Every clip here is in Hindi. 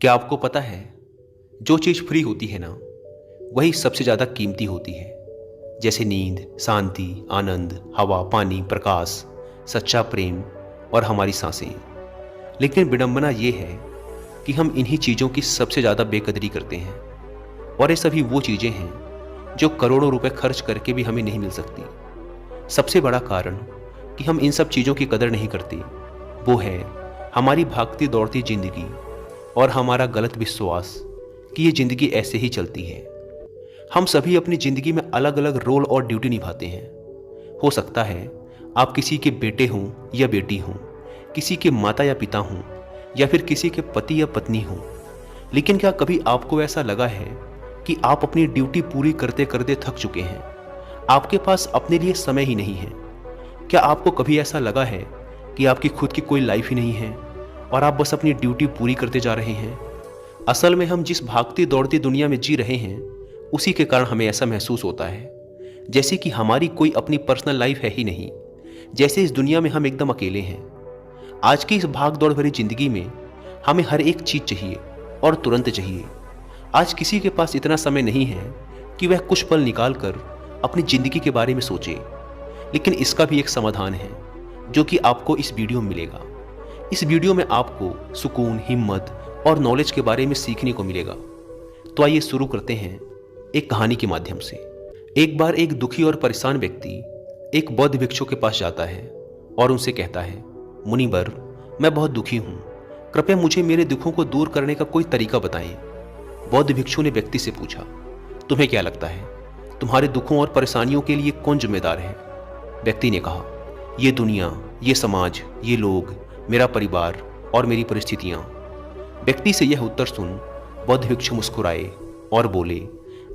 क्या आपको पता है, जो चीज़ फ्री होती है ना, वही सबसे ज़्यादा कीमती होती है। जैसे नींद, शांति, आनंद, हवा, पानी, प्रकाश, सच्चा प्रेम और हमारी सांसें। लेकिन विडंबना ये है कि हम इन्हीं चीज़ों की सबसे ज़्यादा बेकदरी करते हैं। और ये सभी वो चीज़ें हैं जो करोड़ों रुपए खर्च करके भी हमें नहीं मिल सकती। सबसे बड़ा कारण कि हम इन सब चीज़ों की कदर नहीं करते, वो है हमारी भागती दौड़ती जिंदगी और हमारा गलत विश्वास कि ये जिंदगी ऐसे ही चलती है। हम सभी अपनी जिंदगी में अलग अलग रोल और ड्यूटी निभाते हैं। हो सकता है आप किसी के बेटे हों या बेटी हों, किसी के माता या पिता हों, या फिर किसी के पति या पत्नी हों। लेकिन क्या कभी आपको ऐसा लगा है कि आप अपनी ड्यूटी पूरी करते करते थक चुके हैं, आपके पास अपने लिए समय ही नहीं है? क्या आपको कभी ऐसा लगा है कि आपकी खुद की कोई लाइफ ही नहीं है और आप बस अपनी ड्यूटी पूरी करते जा रहे हैं? असल में हम जिस भागती दौड़ती दुनिया में जी रहे हैं, उसी के कारण हमें ऐसा महसूस होता है जैसे कि हमारी कोई अपनी पर्सनल लाइफ है ही नहीं, जैसे इस दुनिया में हम एकदम अकेले हैं। आज की इस भाग दौड़ भरी जिंदगी में हमें हर एक चीज चाहिए और तुरंत चाहिए। आज किसी के पास इतना समय नहीं है कि वह कुछ पल निकाल कर अपनी जिंदगी के बारे में सोचे। लेकिन इसका भी एक समाधान है जो कि आपको इस वीडियो में मिलेगा। इस वीडियो में आपको सुकून, हिम्मत और नॉलेज के बारे में सीखने को मिलेगा। तो आइए शुरू करते हैं एक कहानी के माध्यम से। एक बार एक दुखी और परेशान व्यक्ति एक बौद्ध भिक्षु के पास जाता है और उनसे कहता है, मुनिवर, मैं बहुत दुखी हूँ, कृपया मुझे मेरे दुखों को दूर करने का कोई तरीका बताएं। बौद्ध भिक्षु ने व्यक्ति से पूछा, तुम्हें क्या लगता है, तुम्हारे दुखों और परेशानियों के लिए कौन जिम्मेदार है? व्यक्ति ने कहा, ये दुनिया, ये समाज, ये लोग, मेरा परिवार और मेरी परिस्थितियां। व्यक्ति से यह उत्तर सुन बौद्ध भिक्षु मुस्कुराए और बोले,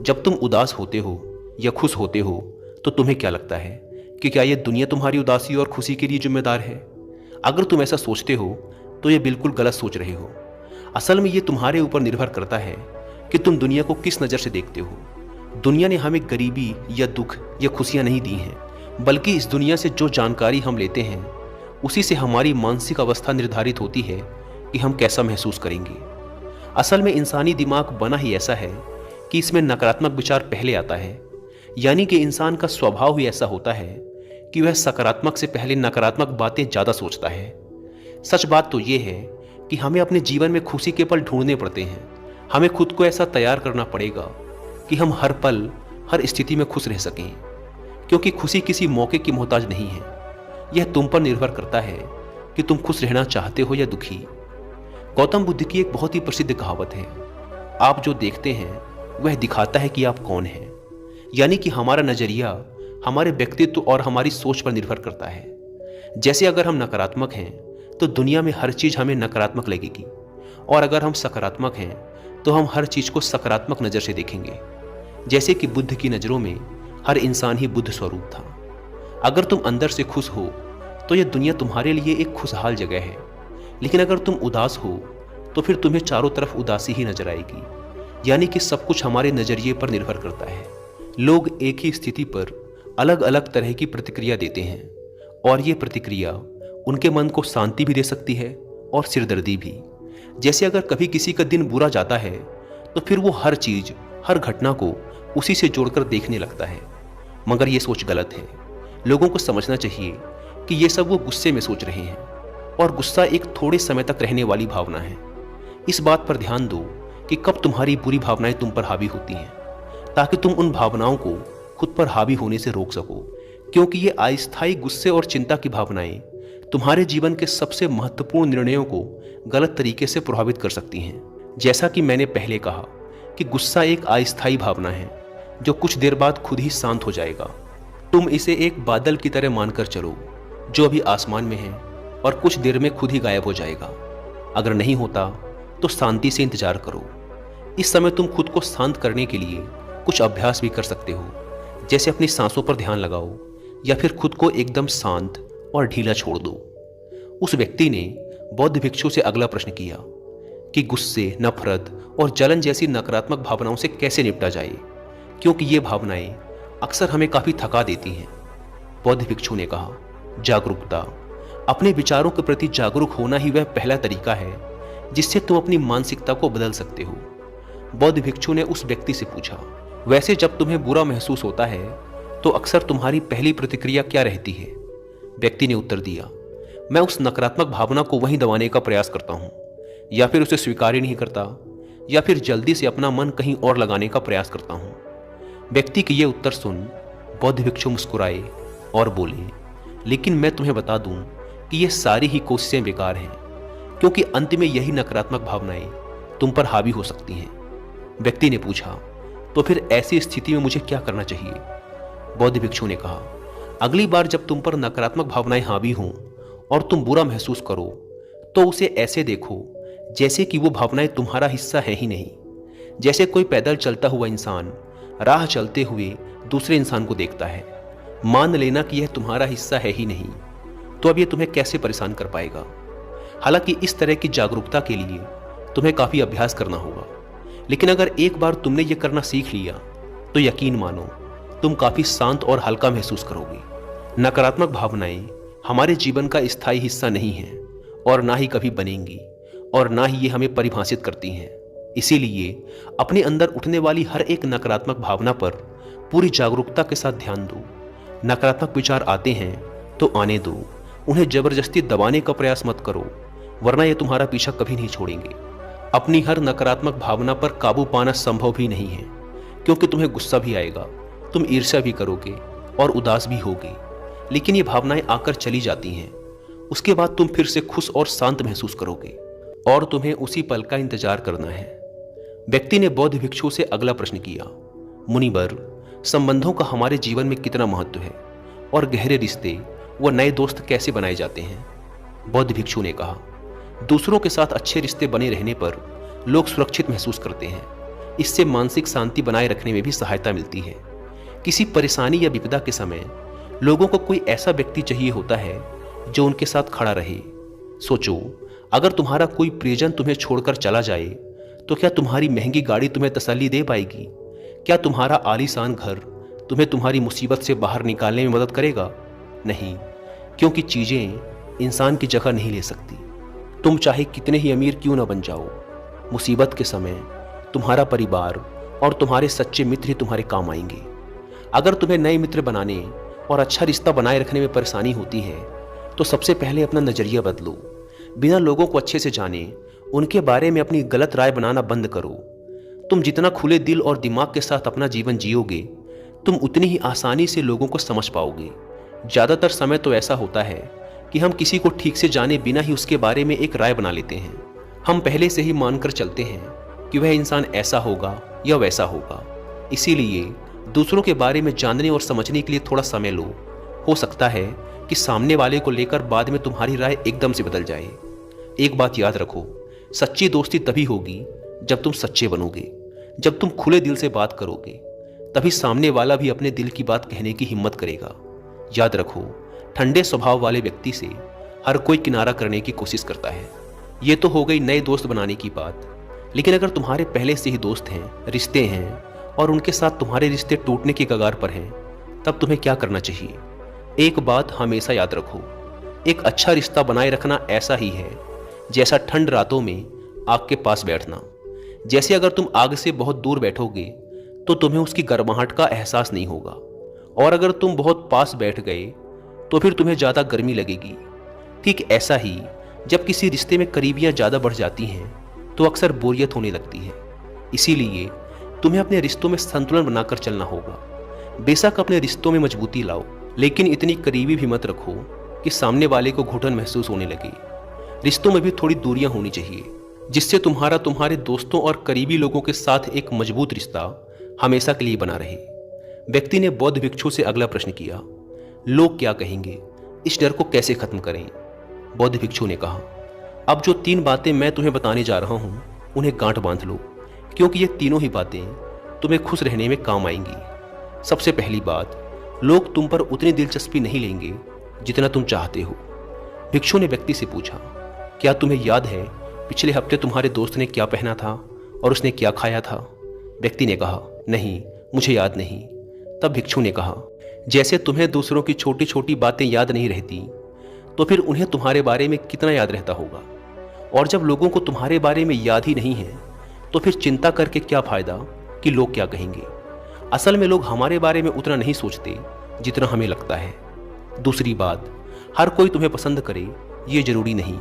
जब तुम उदास होते हो या खुश होते हो तो तुम्हें क्या लगता है कि क्या यह दुनिया तुम्हारी उदासी और खुशी के लिए जिम्मेदार है? अगर तुम ऐसा सोचते हो तो यह बिल्कुल गलत सोच रहे हो। असल में यह तुम्हारे ऊपर निर्भर करता है कि तुम दुनिया को किस नज़र से देखते हो। दुनिया ने हमें गरीबी या दुख या खुशियां नहीं दी हैं, बल्कि इस दुनिया से जो जानकारी हम लेते हैं उसी से हमारी मानसिक अवस्था निर्धारित होती है कि हम कैसा महसूस करेंगे। असल में इंसानी दिमाग बना ही ऐसा है कि इसमें नकारात्मक विचार पहले आता है, यानी कि इंसान का स्वभाव ही ऐसा होता है कि वह सकारात्मक से पहले नकारात्मक बातें ज़्यादा सोचता है। सच बात तो यह है कि हमें अपने जीवन में खुशी के पल ढूंढने पड़ते हैं। हमें खुद को ऐसा तैयार करना पड़ेगा कि हम हर पल, हर स्थिति में खुश रह सकें, क्योंकि खुशी किसी मौके की मोहताज नहीं है। यह तुम पर निर्भर करता है कि तुम खुश रहना चाहते हो या दुखी। गौतम बुद्ध की एक बहुत ही प्रसिद्ध कहावत है, आप जो देखते हैं वह दिखाता है कि आप कौन हैं। यानी कि हमारा नजरिया हमारे व्यक्तित्व और हमारी सोच पर निर्भर करता है। जैसे अगर हम नकारात्मक हैं तो दुनिया में हर चीज हमें नकारात्मक लगेगी, और अगर हम सकारात्मक हैं तो हम हर चीज को सकारात्मक नजर से देखेंगे। जैसे कि बुद्ध की नजरों में हर इंसान ही बुद्ध स्वरूप था। अगर तुम अंदर से खुश हो तो यह दुनिया तुम्हारे लिए एक खुशहाल जगह है, लेकिन अगर तुम उदास हो तो फिर तुम्हें चारों तरफ उदासी ही नजर आएगी। यानी कि सब कुछ हमारे नजरिए पर निर्भर करता है। लोग एक ही स्थिति पर अलग अलग तरह की प्रतिक्रिया देते हैं, और ये प्रतिक्रिया उनके मन को शांति भी दे सकती है और सिरदर्दी भी। जैसे अगर कभी किसी का दिन बुरा जाता है तो फिर वो हर चीज, हर घटना को उसी से जोड़कर देखने लगता है। मगर ये सोच गलत है। लोगों को समझना चाहिए कि ये सब वो गुस्से में सोच रहे हैं, और गुस्सा एक थोड़े समय तक रहने वाली भावना है। इस बात पर ध्यान दो कि कब तुम्हारी बुरी भावनाएं तुम पर हावी होती हैं, ताकि तुम उन भावनाओं को खुद पर हावी होने से रोक सको। क्योंकि ये अस्थायी गुस्से और चिंता की भावनाएं तुम्हारे जीवन के सबसे महत्वपूर्ण निर्णयों को गलत तरीके से प्रभावित कर सकती हैं। जैसा कि मैंने पहले कहा कि गुस्सा एक अस्थायी भावना है जो कुछ देर बाद खुद ही शांत हो जाएगा। तुम इसे एक बादल की तरह मानकर चलो जो अभी आसमान में है और कुछ देर में खुद ही गायब हो जाएगा। अगर नहीं होता तो शांति से इंतजार करो। इस समय तुम खुद को शांत करने के लिए कुछ अभ्यास भी कर सकते हो, जैसे अपनी सांसों पर ध्यान लगाओ या फिर खुद को एकदम शांत और ढीला छोड़ दो। उस व्यक्ति ने बौद्ध भिक्षु से अगला प्रश्न किया कि गुस्से, नफरत और जलन जैसी नकारात्मक भावनाओं से कैसे निपटा जाए, क्योंकि ये भावनाएं अक्सर हमें काफी थका देती हैं। बौद्ध भिक्षु ने कहा, जागरूकता। अपने विचारों के प्रति जागरूक होना ही वह पहला तरीका है जिससे तुम अपनी मानसिकता को बदल सकते हो। बौद्ध भिक्षु ने उस व्यक्ति से पूछा, वैसे जब तुम्हें बुरा महसूस होता है तो अक्सर तुम्हारी पहली प्रतिक्रिया क्या रहती है? व्यक्ति ने उत्तर दिया, मैं उस नकारात्मक भावना को वहीं दबाने का प्रयास करता हूँ, या फिर उसे स्वीकार ही नहीं करता, या फिर जल्दी से अपना मन कहीं और लगाने का प्रयास करता हूँ। व्यक्ति के ये उत्तर सुन बौद्ध भिक्षु मुस्कुराए और बोले, लेकिन मैं तुम्हें बता दूं कि ये सारी ही कोशिशें बेकार हैं, क्योंकि अंत में यही नकारात्मक भावनाएं तुम पर हावी हो सकती हैं। व्यक्ति ने पूछा, तो फिर ऐसी स्थिति में मुझे क्या करना चाहिए? बौद्ध भिक्षु ने कहा, अगली बार जब तुम पर नकारात्मक भावनाएं हावी हों और तुम बुरा महसूस करो तो उसे ऐसे देखो जैसे कि वो भावनाएं तुम्हारा हिस्सा है ही नहीं। जैसे कोई पैदल चलता हुआ इंसान राह चलते हुए दूसरे इंसान को देखता है, मान लेना कि यह तुम्हारा हिस्सा है ही नहीं, तो अब यह तुम्हें कैसे परेशान कर पाएगा? हालांकि इस तरह की जागरूकता के लिए तुम्हें काफी अभ्यास करना होगा, लेकिन अगर एक बार तुमने ये करना सीख लिया तो यकीन मानो तुम काफी शांत और हल्का महसूस करोगे। नकारात्मक भावनाएं हमारे जीवन का स्थायी हिस्सा नहीं हैं और ना ही कभी बनेंगी, और ना ही ये हमें परिभाषित करती हैं। इसीलिए अपने अंदर उठने वाली हर एक नकारात्मक भावना पर पूरी जागरूकता के साथ ध्यान दो। नकारात्मक विचार आते हैं तो आने दो, उन्हें जबरदस्ती दबाने का प्रयास मत करो, वरना ये तुम्हारा पीछा कभी नहीं छोड़ेंगे। अपनी हर नकारात्मक भावना पर काबू पाना संभव भी नहीं है, क्योंकि तुम्हें गुस्सा भी आएगा, तुम ईर्ष्या भी करोगे और उदास भी होगे, लेकिन ये भावनाएं आकर चली जाती हैं। उसके बाद तुम फिर से खुश और शांत महसूस करोगे और तुम्हें उसी पल का इंतजार करना है। व्यक्ति ने बौद्ध भिक्षु से अगला प्रश्न किया, मुनिवर, संबंधों का हमारे जीवन में कितना महत्व है और गहरे रिश्ते व नए दोस्त कैसे बनाए जाते हैं? बौद्ध भिक्षु ने कहा, दूसरों के साथ अच्छे रिश्ते बने रहने पर लोग सुरक्षित महसूस करते हैं। इससे मानसिक शांति बनाए रखने में भी सहायता मिलती है। किसी परेशानी या विपदा के समय लोगों को कोई ऐसा व्यक्ति चाहिए होता है जो उनके साथ खड़ा रहे। सोचो, अगर तुम्हारा कोई प्रियजन तुम्हें छोड़कर चला जाए तो क्या तुम्हारी महंगी गाड़ी तुम्हें तसल्ली दे पाएगी? क्या तुम्हारा आलीशान घर तुम्हें तुम्हारी मुसीबत से बाहर निकालने में मदद करेगा? नहीं, क्योंकि चीजें इंसान की जगह नहीं ले सकती। तुम चाहे कितने ही अमीर क्यों न बन जाओ, मुसीबत के समय तुम्हारा परिवार और तुम्हारे सच्चे मित्र ही तुम्हारे काम आएंगे। अगर तुम्हें नए मित्र बनाने और अच्छा रिश्ता बनाए रखने में परेशानी होती है तो सबसे पहले अपना नजरिया बदलो। बिना लोगों को अच्छे से जाने उनके बारे में अपनी गलत राय बनाना बंद करो। तुम जितना खुले दिल और दिमाग के साथ अपना जीवन जियोगे, तुम उतनी ही आसानी से लोगों को समझ पाओगे। ज़्यादातर समय तो ऐसा होता है कि हम किसी को ठीक से जाने बिना ही उसके बारे में एक राय बना लेते हैं। हम पहले से ही मानकर चलते हैं कि वह इंसान ऐसा होगा या वैसा होगा। इसीलिए दूसरों के बारे में जानने और समझने के लिए थोड़ा समय लो। हो सकता है कि सामने वाले को लेकर बाद में तुम्हारी राय एकदम से बदल जाए। एक बात याद रखो, सच्ची दोस्ती तभी होगी जब तुम सच्चे बनोगे। जब तुम खुले दिल से बात करोगे तभी सामने वाला भी अपने दिल की बात कहने की हिम्मत करेगा। याद रखो, ठंडे स्वभाव वाले व्यक्ति से हर कोई किनारा करने की कोशिश करता है। ये तो हो गई नए दोस्त बनाने की बात, लेकिन अगर तुम्हारे पहले से ही दोस्त हैं, रिश्ते हैं और उनके साथ तुम्हारे रिश्ते टूटने की कगार पर हैं, तब तुम्हें क्या करना चाहिए? एक बात हमेशा याद रखो, एक अच्छा रिश्ता बनाए रखना ऐसा ही है जैसा ठंड रातों में आग के पास बैठना। जैसे अगर तुम आग से बहुत दूर बैठोगे तो तुम्हें उसकी गर्माहट का एहसास नहीं होगा, और अगर तुम बहुत पास बैठ गए तो फिर तुम्हें ज़्यादा गर्मी लगेगी। ठीक ऐसा ही जब किसी रिश्ते में करीबियाँ ज़्यादा बढ़ जाती हैं तो अक्सर बोरियत होने लगती है। इसीलिए तुम्हें अपने रिश्तों में संतुलन बनाकर चलना होगा। बेशक अपने रिश्तों में मजबूती लाओ, लेकिन इतनी करीबी भी मत रखो कि सामने वाले को घुटन महसूस होने लगे। रिश्तों में भी थोड़ी दूरियां होनी चाहिए, जिससे तुम्हारे दोस्तों और करीबी लोगों के साथ एक मजबूत रिश्ता हमेशा के लिए बना रहे। व्यक्ति ने बौद्ध भिक्षु से अगला प्रश्न किया, लोग क्या कहेंगे, इस डर को कैसे खत्म करें? बौद्ध भिक्षु ने कहा, अब जो 3 बातें मैं तुम्हें बताने जा रहा हूं उन्हें गांठ बांध लो, क्योंकि ये तीनों ही बातें तुम्हें खुश रहने में काम आएंगी। सबसे पहली बात, लोग तुम पर उतनी दिलचस्पी नहीं लेंगे जितना तुम चाहते हो। भिक्षु ने व्यक्ति से पूछा, क्या तुम्हें याद है पिछले हफ्ते तुम्हारे दोस्त ने क्या पहना था और उसने क्या खाया था? व्यक्ति ने कहा, नहीं, मुझे याद नहीं। तब भिक्षु ने कहा, जैसे तुम्हें दूसरों की छोटी छोटी बातें याद नहीं रहती, तो फिर उन्हें तुम्हारे बारे में कितना याद रहता होगा। और जब लोगों को तुम्हारे बारे में याद ही नहीं है तो फिर चिंता करके क्या फ़ायदा कि लोग क्या कहेंगे। असल में लोग हमारे बारे में उतना नहीं सोचते जितना हमें लगता है। दूसरी बात, हर कोई तुम्हें पसंद करे ये ज़रूरी नहीं।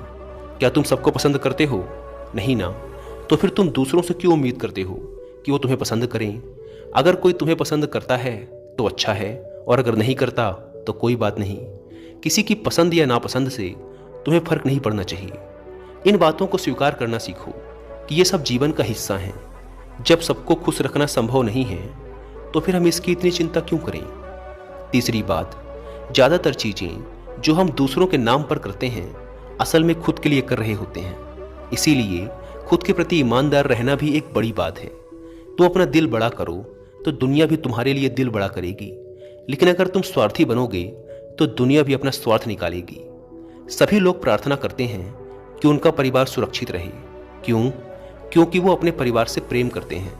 क्या तुम सबको पसंद करते हो? नहीं ना। तो फिर तुम दूसरों से क्यों उम्मीद करते हो कि वो तुम्हें पसंद करें? अगर कोई तुम्हें पसंद करता है तो अच्छा है, और अगर नहीं करता तो कोई बात नहीं। किसी की पसंद या नापसंद से तुम्हें फर्क नहीं पड़ना चाहिए। इन बातों को स्वीकार करना सीखो कि ये सब जीवन का हिस्सा है। जब सबको खुश रखना संभव नहीं है तो फिर हम इसकी इतनी चिंता क्यों करें? तीसरी बात, ज़्यादातर चीज़ें जो हम दूसरों के नाम पर करते हैं असल में खुद के लिए कर रहे होते हैं। इसीलिए खुद के प्रति ईमानदार रहना भी एक बड़ी बात है। तुम अपना दिल बड़ा करो तो दुनिया भी तुम्हारे लिए दिल बड़ा करेगी, लेकिन अगर तुम स्वार्थी बनोगे तो दुनिया भी अपना स्वार्थ निकालेगी। सभी लोग प्रार्थना करते हैं कि उनका परिवार सुरक्षित रहे। क्यों? क्योंकि वो अपने परिवार से प्रेम करते हैं।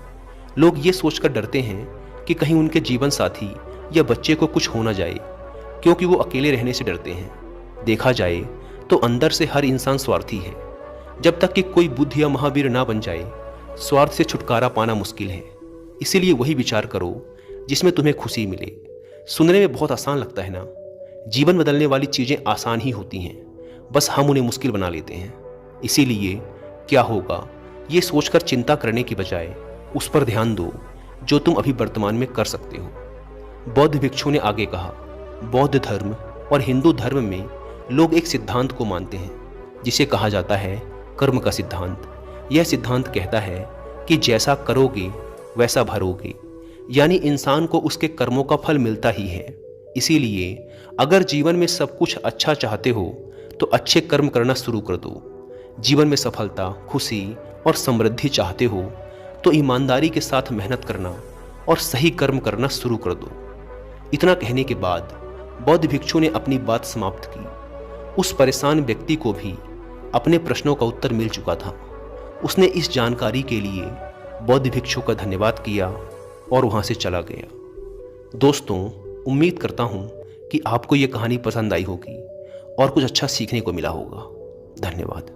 लोग ये सोचकर डरते हैं कि कहीं उनके जीवन साथी या बच्चे को कुछ हो ना जाए, क्योंकि वो अकेले रहने से डरते हैं। देखा जाए तो अंदर से हर इंसान स्वार्थी है। जब तक कि कोई बुद्ध या महावीर ना बन जाए, स्वार्थ से छुटकारा पाना मुश्किल है। इसीलिए वही विचार करो जिसमें तुम्हें खुशी मिले। सुनने में बहुत आसान लगता है ना? जीवन बदलने वाली चीज़ें आसान ही होती हैं, बस हम उन्हें मुश्किल बना लेते हैं। इसीलिए क्या होगा ये सोचकर चिंता करने की बजाय उस पर ध्यान दो जो तुम अभी वर्तमान में कर सकते हो। बौद्ध भिक्षु ने आगे कहा, बौद्ध धर्म और हिंदू धर्म में लोग एक सिद्धांत को मानते हैं जिसे कहा जाता है कर्म का सिद्धांत। यह सिद्धांत कहता है कि जैसा करोगे वैसा भरोगे, यानी इंसान को उसके कर्मों का फल मिलता ही है। इसीलिए अगर जीवन में सब कुछ अच्छा चाहते हो तो अच्छे कर्म करना शुरू कर दो। जीवन में सफलता, खुशी और समृद्धि चाहते हो तो ईमानदारी के साथ मेहनत करना और सही कर्म करना शुरू कर दो। इतना कहने के बाद बौद्ध भिक्षु ने अपनी बात समाप्त की। उस परेशान व्यक्ति को भी अपने प्रश्नों का उत्तर मिल चुका था। उसने इस जानकारी के लिए बौद्ध भिक्षु का धन्यवाद किया और वहां से चला गया। दोस्तों, उम्मीद करता हूं कि आपको ये कहानी पसंद आई होगी और कुछ अच्छा सीखने को मिला होगा। धन्यवाद।